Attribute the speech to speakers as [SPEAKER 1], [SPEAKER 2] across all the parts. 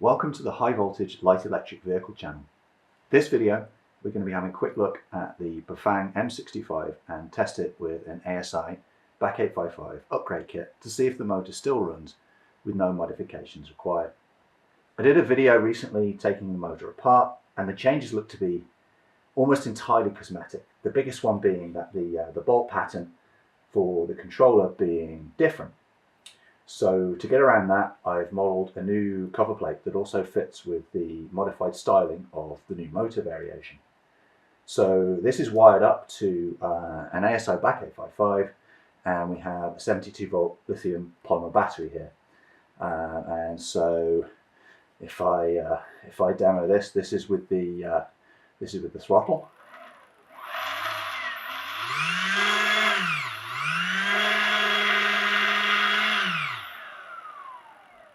[SPEAKER 1] Welcome to the High Voltage Light Electric Vehicle channel. This video we're going to be having a quick look at the Bafang M65 and test it with an ASI BAC855 upgrade kit to see if the motor still runs with no modifications required. I did a video recently taking the motor apart and the changes look to be almost entirely cosmetic. The biggest one being that the bolt pattern for the controller being different. So to get around that, I've modelled a new cover plate that also fits with the modified styling of the new motor variation. So this is wired up to an ASI BAC855 and we have a 72 volt lithium polymer battery here. And so if I demo this is with the throttle.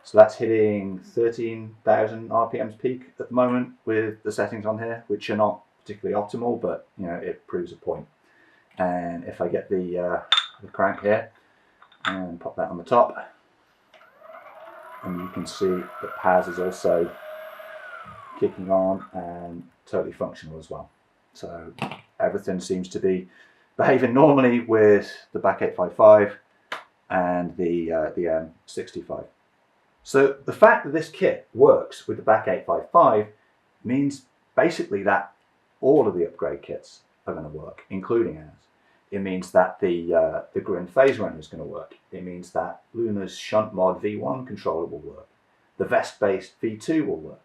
[SPEAKER 1] So that's hitting 13,000 RPMs peak at the moment with the settings on here, which are not particularly optimal, but you know, it proves a point. And if I get the crank here and pop that on the top, and you can see that PAS is also kicking on and totally functional as well. So everything seems to be behaving normally with the BAC855 and the M65. So the fact that this kit works with the BAC855 means basically that all of the upgrade kits are going to work, including ours. It means that the Grin phase runner is going to work. It means that Luna's shunt mod V1 controller will work. The Vest-based V2 will work.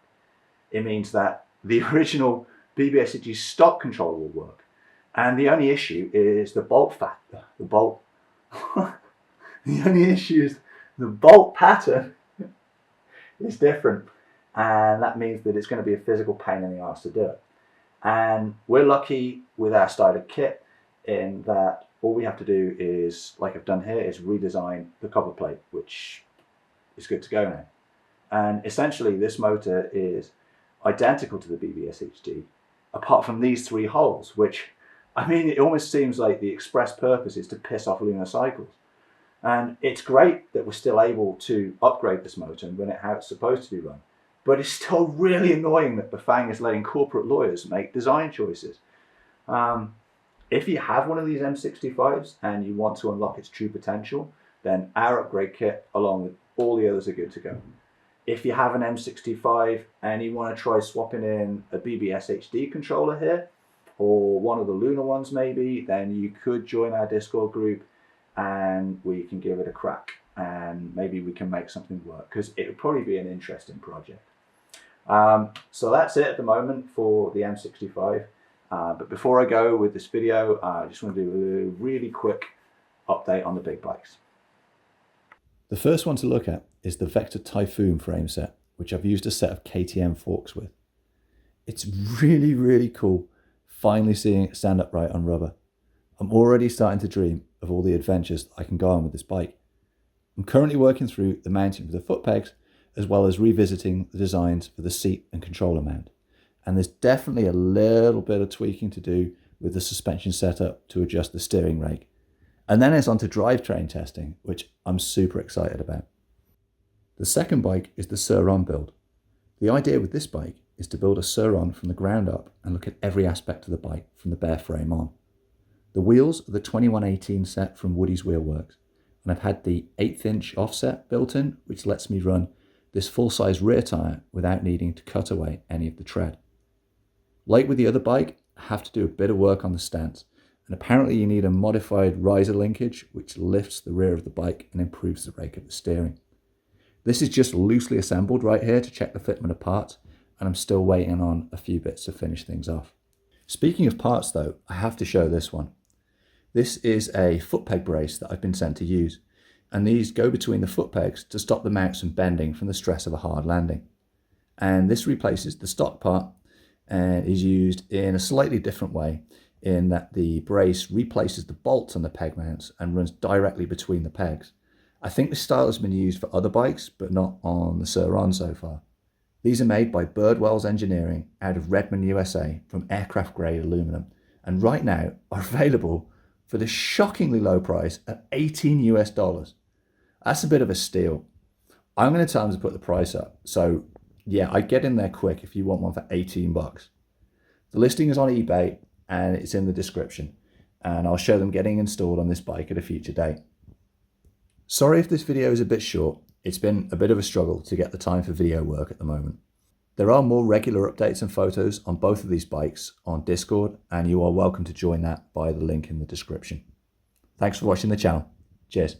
[SPEAKER 1] It means that the original BBSHD stock controller will work. And the only issue is the bolt the only issue is the bolt pattern is different, and that means that it's going to be a physical pain in the arse to do it. And we're lucky with our starter kit in that all we have to do is, like I've done here, is redesign the cover plate, which is good to go now. And essentially this motor is identical to the BBSHD apart from these three holes, which, I mean, it almost seems like the express purpose is to piss off Lunar Cycles. And it's great that we're still able to upgrade this motor and run it how it's supposed to be run. But it's still really annoying that Bafang is letting corporate lawyers make design choices. If you have one of these M65s and you want to unlock its true potential, then our upgrade kit, along with all the others, are good to go. If you have an M65 and you want to try swapping in a BBSHD controller here, or one of the Lunar ones maybe, then you could join our Discord group and we can give it a crack and maybe we can make something work, because it would probably be an interesting project. So that's it at the moment for the M65. But before I go with this video, I just want to do a really quick update on the big bikes.
[SPEAKER 2] The first one to look at is the Vector Typhoon frame set, which I've used a set of KTM forks with. It's really, really cool finally seeing it stand upright on rubber. I'm already starting to dream of all the adventures I can go on with this bike. I'm currently working through the mounting for the foot pegs, as well as revisiting the designs for the seat and controller mount. And there's definitely a little bit of tweaking to do with the suspension setup to adjust the steering rake. And then it's on to drivetrain testing, which I'm super excited about. The second bike is the Sur Ron build. The idea with this bike is to build a Sur Ron from the ground up and look at every aspect of the bike from the bare frame on. The wheels are the 2118 set from Woody's Wheelworks, and I've had the 1/8 inch offset built in, which lets me run this full-size rear tyre without needing to cut away any of the tread. Like with the other bike, I have to do a bit of work on the stance, and apparently you need a modified riser linkage which lifts the rear of the bike and improves the rake of the steering. This is just loosely assembled right here to check the fitment of parts, and I'm still waiting on a few bits to finish things off. Speaking of parts though, I have to show this one. This is a foot peg brace that I've been sent to use, and these go between the foot pegs to stop the mounts from bending from the stress of a hard landing. And this replaces the stock part and is used in a slightly different way in that the brace replaces the bolts on the peg mounts and runs directly between the pegs. I think this style has been used for other bikes, but not on the Sur Ron so far. These are made by Birdwells Engineering out of Redmond, USA from aircraft grade aluminum, and right now are available for the shockingly low price of $18 US. That's a bit of a steal. I'm going to tell them to put the price up. So yeah, I'd get in there quick if you want one for 18 bucks. The listing is on eBay and it's in the description, and I'll show them getting installed on this bike at a future date. Sorry if this video is a bit short. It's been a bit of a struggle to get the time for video work at the moment. There are more regular updates and photos on both of these bikes on Discord, and you are welcome to join that by the link in the description. Thanks for watching the channel. Cheers.